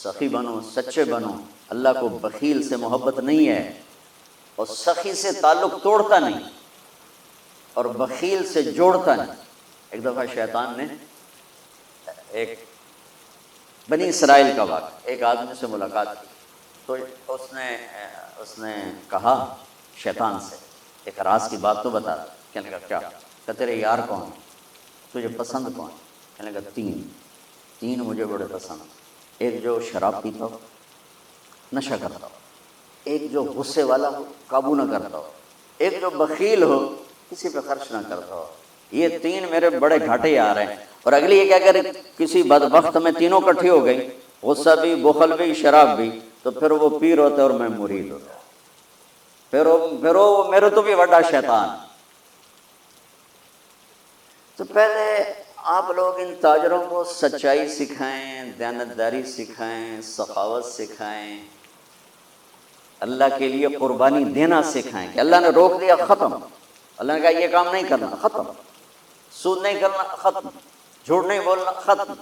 سخی بنو، سچے بنو. اللہ کو بخیل سے محبت نہیں ہے، اور سخی سے تعلق توڑتا نہیں اور بخیل سے جوڑتا نہیں. ایک دفعہ شیطان نے ایک بنی اسرائیل کا واقعہ، ایک آدمی سے ملاقات کی تو اس نے کہا شیطان سے ایک راز کی بات تو بتا. کہنے لگا کیا؟ کہ تیرے یار کون ہیں، تجھے پسند کون؟ کہنے لگا تین مجھے بڑے پسند. ایک جو شراب پیتا ہو، نشہ کرتا ہو، ایک جو غصے والا ہو، قابو نہ کرتا ہو، ایک جو بخیل ہو، کسی پہ خرچ نہ کرتا ہو. یہ تین میرے بڑے گھاٹے آ رہے ہیں. اور اگلی یہ کہ اگر کسی بدبخت میں تینوں کٹھی ہو گئی، غصہ بھی، بخل بھی، شراب بھی، تو پھر وہ پیر ہوتا ہے اور میں مرید ہوتا. پھر وہ میرے تو بھی بڑا شیطان. تو پہلے آپ لوگ ان تاجروں کو سچائی سکھائیں، دیانتداری سکھائیں، سخاوت سکھائیں، اللہ کے لیے قربانی دینا سکھائیں. کہ اللہ نے روک دیا، ختم. اللہ نے کہا یہ کام نہیں کرنا، ختم. سود نہیں کرنا، ختم. جھوٹ نہیں بولنا، ختم.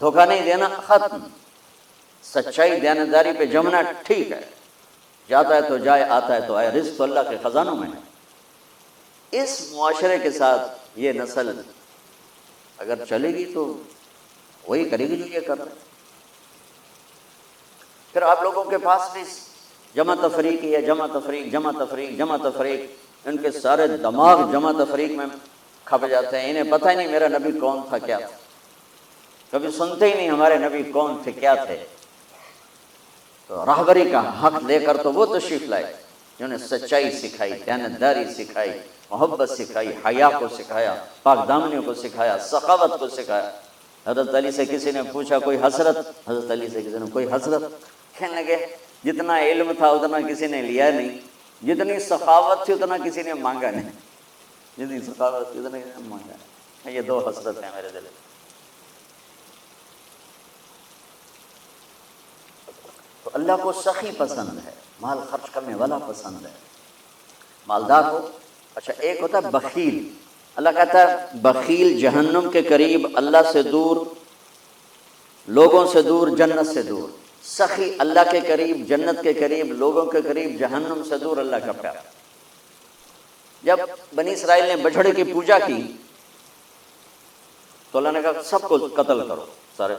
دھوکہ نہیں دینا، ختم. سچائی دیانتداری پہ جمنا ٹھیک ہے، جاتا ہے تو جائے، آتا ہے تو آئے. رزق تو اللہ کے خزانوں میں ہے. اس معاشرے کے ساتھ یہ نسل اگر چلے گی تو وہی کرے گی جو یہ کر رہے. پھر آپ لوگوں کے پاس بھی جمع تفریق ہے، جمع تفریق، جمع تفریق، جمع تفریق. ان کے سارے دماغ جمع تفریق میں کھپ جاتے ہیں. انہیں پتہ ہی نہیں میرا نبی کون تھا، کیا تھا. کبھی سنتے ہی نہیں ہمارے نبی کون تھے، کیا تھے. تو راہبری کا حق لے کر تو وہ تشریف لائے جنہوں نے سچائی سکھائی، دیانتداری سکھائی، محبت سکھائی، حیا کو سکھایا، پاک دامنیوں کو سکھایا، سخاوت کو سکھایا. حضرت علی سے کسی نے پوچھا کوئی حسرت؟ حضرت علی سے کسی نے کوئی حسرت؟ کہنے لگے جتنا علم تھا اتنا کسی نے لیا نہیں، جتنی سخاوت تھی اتنا کسی نے مانگا نہیں. جتنی سخاوت تھی اتنا کسی نے مانگا نہیں. یہ دو حسرت ہیں میرے دل میں. تو اللہ کو سخی پسند ہے، مال خرچ کرنے والا پسند ہے، مالدار ہو. اچھا ایک ہوتا ہے بخیل. اللہ کہتا ہے بخیل جہنم کے قریب، اللہ سے دور، لوگوں سے دور، جنت سے دور. سخی اللہ کے قریب، جنت کے قریب، لوگوں کے قریب، جہنم سے دور، اللہ کا پیارا. جب بنی اسرائیل نے بچھڑے کی پوجا کی تو اللہ نے کہا سب کو قتل کرو سارے.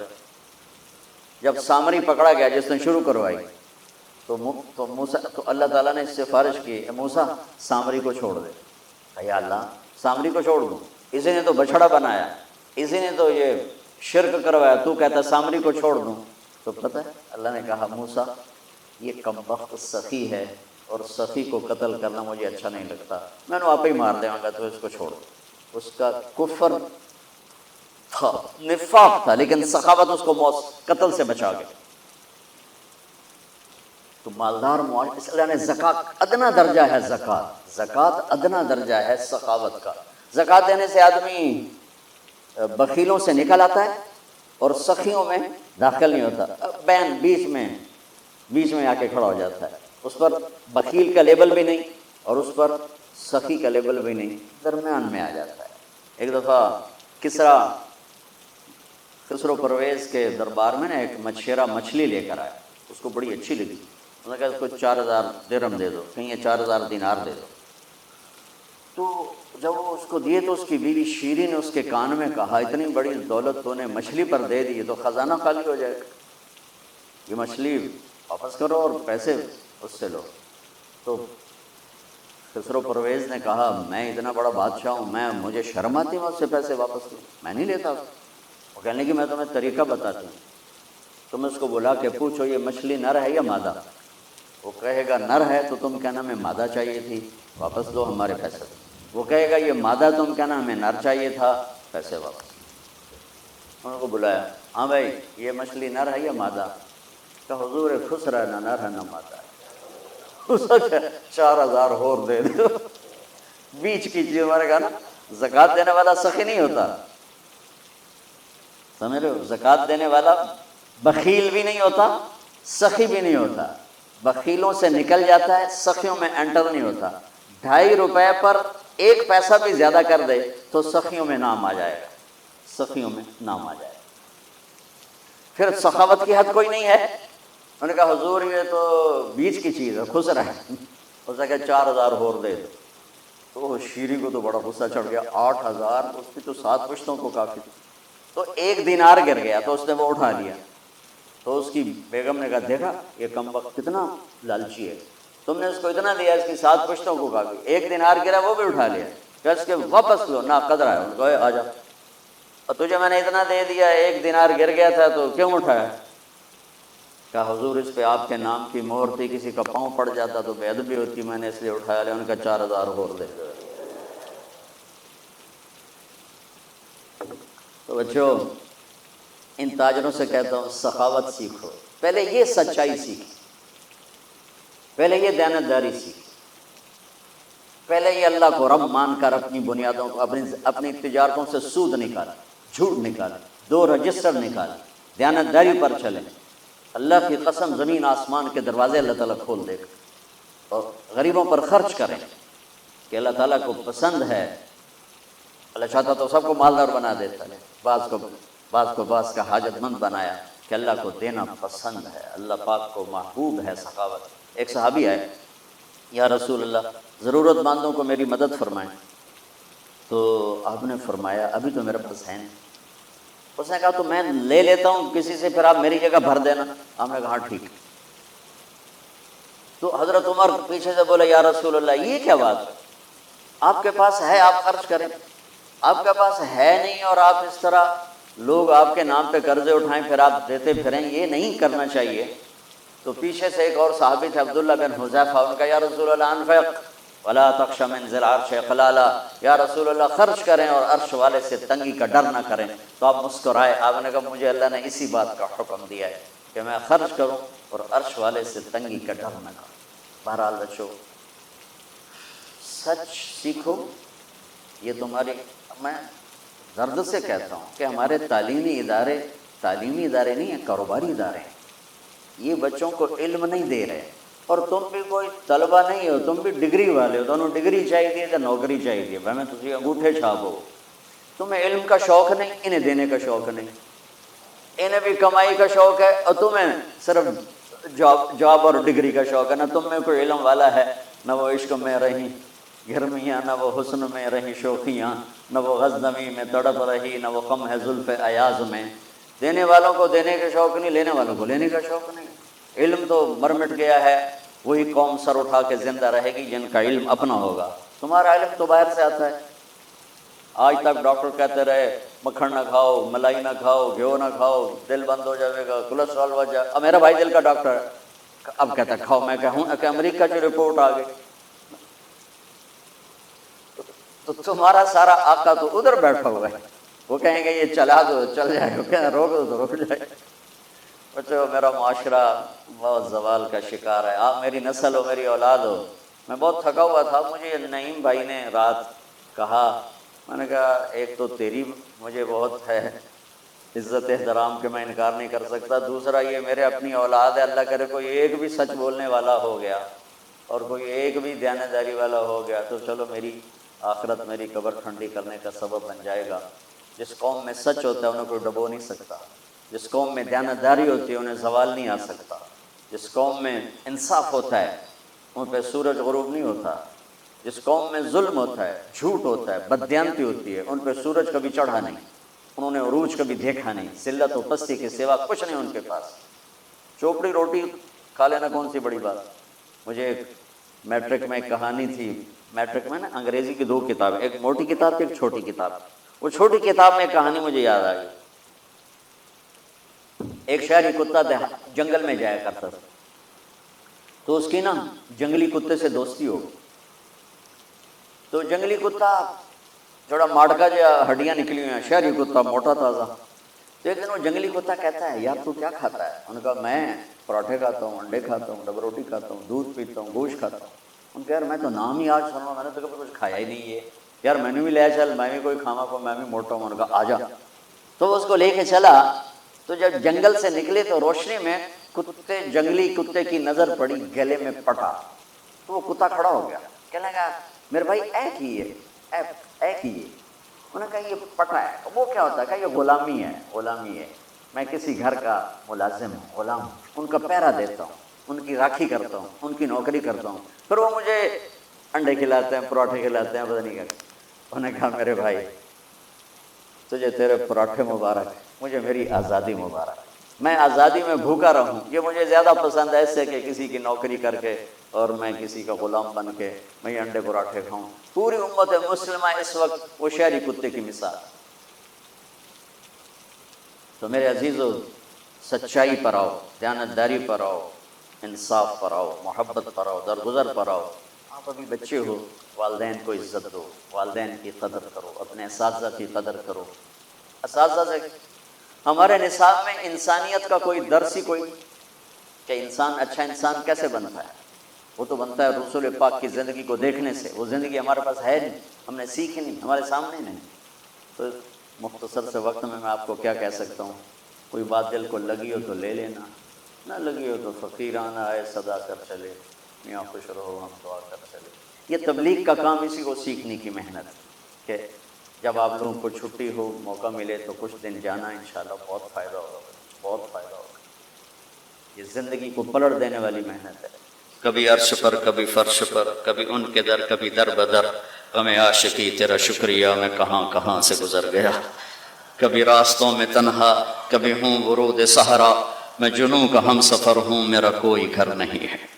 جب سامری پکڑا گیا جس نے شروع کروائی تو اللہ تعالیٰ نے سفارش کی، اے موسیٰ سامری کو چھوڑ دے. یا اللہ سامری کو چھوڑ دوں؟ اسی نے تو بچھڑا بنایا، اسی نے تو یہ شرک کروایا، تو کہتا سامری کو چھوڑ دوں؟ تو پتہ ہے اللہ نے کہا موسیٰ یہ کمبخت سخی ہے اور سخی کو قتل کرنا مجھے اچھا نہیں لگتا، میں نے آپ ہی مار دے گا، تو اس کو چھوڑ. اس کا کفر تھا، نفاق تھا، لیکن سخاوت اس کو قتل سے بچا گئی. تو مالدار معاشرے، اس لیے زکوٰۃ ادنا درجہ ہے. زکوٰۃ ادنا درجہ ہے سخاوت کا. زکوٰۃ دینے سے آدمی بخیلوں سے نکل آتا ہے اور سخیوں میں داخل نہیں ہوتا. بین بیچ میں آ کے کھڑا ہو جاتا ہے. اس پر بخیل کا لیبل بھی نہیں اور اس پر سخی کا لیبل بھی نہیں، درمیان میں آ جاتا ہے. ایک دفعہ خسرو پرویز کے دربار میں نا ایک مچھیرا مچھلی لے کر آیا، اس کو بڑی اچھی لگی. انہوں نے کہا اس کو 4000 درہم دے دو، کہیں 4000 دینار دے دو. تو جب وہ اس کو دیے تو اس کی بیوی شیریں نے اس کے کان میں کہا اتنی بڑی دولت تو نے مچھلی پر دے دی تو خزانہ خالی ہو جائے گا، یہ مچھلی واپس کرو اور پیسے اس سے لو. تو خسرو پرویز نے کہا میں اتنا بڑا بادشاہ ہوں، مجھے شرم آتی ہے میں اس سے پیسے واپس لوں، میں نہیں لیتا. وہ کہنے لگی میں تمہیں طریقہ بتاتی ہوں، تم اس کو بلا کے پوچھو یہ مچھلی نر ہے یا مادہ. وہ کہے گا نر ہے تو تم کہنا ہمیں مادہ چاہیے تھی، واپس دو ہمارے پیسے. وہ کہے گا یہ مادہ، تم کہنا ہمیں نر چاہیے تھا، پیسے واپس. انہوں کو بلایا، ہاں بھائی یہ مچھلی نر ہے یا مادہ؟ کہ حضور خسرا نہ نر ہے نہ مادہ ہے. 4000 اور دے دو. بیچ کی چیز ہمارے کہا نا زکوٰۃ دینے والا سخی نہیں ہوتا، سمجھ رہے ہو؟ زکوٰۃ دینے والا بخیل بھی نہیں ہوتا، سخی بھی نہیں ہوتا. بخیلوں سے نکل جاتا ہے، سخیوں میں انٹر نہیں ہوتا. 2.5 روپے پر 1 پیسہ بھی زیادہ کر دے تو سخیوں میں نام آ جائے گا، سخیوں میں نام آ جائے گا. پھر سخاوت کی حد کوئی نہیں ہے؟ انہوں نے کہا حضور یہ تو بیچ کی چیز ہے، خسرا ہے، اس نے کہا 4000 اور دے دو۔ تو شیری کو تو بڑا غصہ چڑھ گیا، 8000 اس کی تو 7 پشتوں کو کافی تھی۔ تو 1 دینار گر گیا تو اس نے وہ اٹھا لیا۔ تو اس کی بیگم نے کہا دیکھا یہ کم وقت کتنا لالچی ہے، تم نے اس کو اتنا دیا، اس کی 7 پشتوں کو کافی، 1 دینار گرا وہ بھی اٹھا لیا، کہ اس کے واپس لو، نا قدر ہے، ان کو آ جا، اور تجھے میں نے اتنا دے دیا، 1 دینار گر گیا تھا تو کیوں اٹھایا؟ کہا حضور اس پہ آپ کے نام کی مہر تھی، کسی کا پاؤں پڑ جاتا تو بے ادبی ہوتی، میں نے اس لیے اٹھایا لیا۔ ان کا 4000 اور دے دو۔ تو بچوں ان تاجروں سے کہتا ہوں سخاوت سیکھو، پہلے یہ سچائی سیکھ، پہلے یہ دیانتداری سیکھ، پہلے یہ اللہ کو رب مان کر اپنی بنیادوں کو، اپنی تجارتوں سے سود نکالا، جھوٹ نکالا، 2 رجسٹر نکالا، دیانتداری پر چلیں۔ اللہ کی قسم زمین آسمان کے دروازے اللہ تعالیٰ کھول دے گا، اور غریبوں پر خرچ کریں کہ اللہ تعالیٰ کو پسند ہے۔ اللہ چاہتا تو سب کو مالدار بنا دیتا ہے، بعض کا حاجت مند بنایا کہ اللہ کو دینا پسند ہے، اللہ پاک کو محبوب ہے سخاوت۔ ایک صحابی آئے، یا رسول اللہ ضرورت مندوں کو میری مدد فرمائیں۔ تو آپ نے فرمایا ابھی تو میرے پاس ہے نہیں۔ اس نے کہا تو میں لے لیتا ہوں کسی سے، پھر آپ میری جگہ بھر دینا۔ آپ نے کہا ہاں ٹھیک۔ تو حضرت عمر پیچھے سے بولے یا رسول اللہ یہ کیا بات ہے، آپ کے پاس ہے آپ خرچ کریں، آپ کے پاس ہے نہیں اور آپ اس طرح لوگ آپ کے نام پہ قرضے اٹھائیں پھر آپ دیتے پھریں، یہ نہیں کرنا چاہیے۔ تو پیچھے سے ایک اور صحابی تھے عبداللہ بن حذیفہ، ان کا یا رسول اللہ انفق ولا تخش من ذی العرش خلالا، یا رسول اللہ خرچ کریں اور عرش والے سے تنگی کا ڈر نہ کریں۔ تو آپ مسکرائے، آپ نے کہا مجھے اللہ نے اسی بات کا حکم دیا ہے کہ میں خرچ کروں اور عرش والے سے تنگی کا ڈر نہ کروں۔ بہرحال بچو سچ سیکھو، یہ تمہاری، میں درد سے کہتا ہوں کہ ہمارے تعلیمی ادارے نہیں ہیں، کاروباری ادارے ہیں۔ یہ بچوں کو علم نہیں دے رہے، اور تم بھی کوئی طلبہ نہیں ہو، تم بھی ڈگری والے ہو، دونوں ڈگری چاہیے تو نوکری چاہیے، میں تجھے انگوٹھے چھاپ ہو۔ تمہیں علم کا شوق نہیں، انہیں دینے کا شوق نہیں، انہیں بھی کمائی کا شوق ہے اور تمہیں صرف جاب اور ڈگری کا شوق ہے۔ نہ تم میں کوئی علم والا ہے، نہ وہ عشق میں رہی گرمیاں، نہ وہ حسن میں رہی شوخیاں، نہ وہ غزنوی میں تڑپ رہی، نہ وہ غم ہے زلف ایاز میں۔ دینے والوں کو دینے کا شوق نہیں، لینے والوں کو لینے کا شوق نہیں۔ علم تو مر مٹ گیا ہے، وہی قوم سر اٹھا کے زندہ رہے گی جن کا علم اپنا ہوگا۔ تمہارا علم تو باہر سے آتا ہے۔ آج تک ڈاکٹر کہتے رہے مکھن نہ کھاؤ، ملائی نہ کھاؤ، گھیو نہ کھاؤ، دل بند ہو جائے گا، کولیسٹرول بڑھ جائے۔ اب میرا بھائی دل کا ڈاکٹر ہے، اب کہتا ہے کھاؤ، میں کہوں کہ امریکہ کی رپورٹ آ گئی۔ تو تمہارا سارا آقا تو ادھر بیٹھا ہوا ہے، وہ کہیں گے یہ چلا دو چل جائے گا، کہیں روک دو تو رک جائے گا۔ بچوں میرا معاشرہ بہت زوال کا شکار ہے، آپ میری نسل ہو، میری اولاد ہو۔ میں بہت تھکا ہوا تھا، مجھے نعیم بھائی نے رات کہا، میں نے کہا ایک تو تیری مجھے بہت ہے عزت احترام کہ میں انکار نہیں کر سکتا، دوسرا یہ میرے اپنی اولاد ہے، اللہ کرے کوئی ایک بھی سچ بولنے والا ہو گیا اور کوئی ایک بھی دیانتداری والا ہو گیا تو چلو میری آخرت، میری قبر ٹھنڈی کرنے کا سبب بن جائے گا۔ جس قوم میں سچ ہوتا ہے انہیں کوئی ڈبو نہیں سکتا، جس قوم میں دیانتداری ہوتی ہے انہیں زوال نہیں آ سکتا، جس قوم میں انصاف ہوتا ہے ان پہ سورج غروب نہیں ہوتا، جس قوم میں ظلم ہوتا ہے، جھوٹ ہوتا ہے، بددیانتی ہوتی ہے، ان پہ سورج کبھی چڑھا نہیں، انہوں نے عروج کبھی دیکھا نہیں، ذلت و پستی کے سوا کچھ نہیں ان کے پاس۔ چوپڑی روٹی کھا لینا کون سی بڑی بات۔ مجھے ایک میٹرک میں ایک کہانی تھی، میٹرک میں نا انگریزی کی 2 کتابیں، ایک موٹی کتاب ایک چھوٹی کتاب، وہ چھوٹی کتاب میں ایک کہانی مجھے یاد آ گئی۔ ایک شہری کتا تھا، جنگل میں جایا کرتا تھا، تو اس کی نا جنگلی کتے سے دوستی ہو گئی۔ تو جنگلی کتا تھوڑا ماڑکا جو ہڈیاں نکلی ہوئی ہیں، شہری کتا موٹا تازہ۔ تو ایک دن وہ جنگلی کتا کہتا ہے یار تو کیا کھاتا ہے؟ انہوں نے کہا میں پراٹھے کھاتا ہوں، انڈے کھاتا ہوں، ڈبل روٹی کھاتا ہوں، دودھ پیتا ہوں، گوشت کھاتا ہوں۔ ان کہ یار میں تو نام ہی آج سن رہا ہوں، میں نے تو کبھی کچھ کھایا ہی نہیں ہے یار، میں نے بھی لے چل، میں بھی کوئی کھانا کو، میں بھی موٹا ہوں۔ انہوں نے کہا آ جا۔ تو وہ اس کو لے کے چلا، تو جب جنگل سے نکلے تو روشنی میں جنگلی کتے کی نظر پڑی گلے میں پٹا، تو وہ کتا کھڑا ہو گیا، کہنے لگا میرے بھائی اے کیے، اے کیے۔ انہوں نے کہا یہ پٹا ہے، وہ کیا ہوتا ہے؟ کہا یہ غلامی ہے، غلامی ہے۔ میں کسی گھر کا ملازم ہوں، غلام ہوں، ان کا پہرا دیتا ہوں، ان کی راکھی کرتا ہوں، ان کی نوکری کرتا ہوں، پھر وہ مجھے انڈے کھلاتے ہیں، پراٹھے کھلاتے ہیں، پتہ نہیں کیا۔ انہوں نے کہا میرے بھائی تجھے تیرے پراٹھے مبارک، مجھے میری آزادی مبارک، میں آزادی میں بھوکا رہوں، یہ مجھے زیادہ پسند ہے اس سے کہ کسی کی نوکری کر کے اور میں کسی کا غلام بن کے میں انڈے پراٹھے کھاؤں۔ پوری امت مسلمہ اس وقت وہ شہری کتے کی مثال۔ تو میرے عزیزو، سچائی پر آؤ، دیانتداری پر آؤ، انصاف پر آؤ، محبت پر آؤ، درگزر پر آؤ۔ آپ ابھی بچے ہو، والدین کو عزت دو، والدین کی قدر کرو، اپنے اساتذہ کی قدر کرو۔ اساتذہ سے ہمارے نصاب میں انسانیت کا کوئی درس ہی کوئی، کہ انسان اچھا انسان کیسے بنتا ہے؟ وہ تو بنتا ہے رسول پاک کی زندگی کو دیکھنے سے۔ وہ زندگی ہمارے پاس ہے نہیں، ہم نے سیکھی نہیں، ہمارے سامنے نہیں۔ تو مختصر سے وقت میں آپ کو کیا کہہ سکتا ہوں، کوئی بات دل کو لگی ہو تو لے لینا، نہ لگی ہو تو فقیرانہ آئے صدا کر چلے، میاں خوش رہو ہم دعا کر چلے۔ یہ تبلیغ کا کام اسی کو سیکھنے کی محنت، کہ جب آپ لوگوں کو چھٹی ہو، موقع ملے تو کچھ دن جانا، انشاءاللہ بہت فائدہ ہوگا، بہت فائدہ ہوگا۔ یہ زندگی کو پلٹ دینے والی محنت ہے۔ کبھی عرش پر، کبھی فرش پر، کبھی ان کے در، کبھی در بدر، غم عاشقی تیرا شکریہ میں کہاں کہاں سے گزر گیا۔ کبھی راستوں میں تنہا، کبھی ہوں ورود صحرا، میں جنوں کا ہم سفر ہوں، میرا کوئی گھر نہیں ہے۔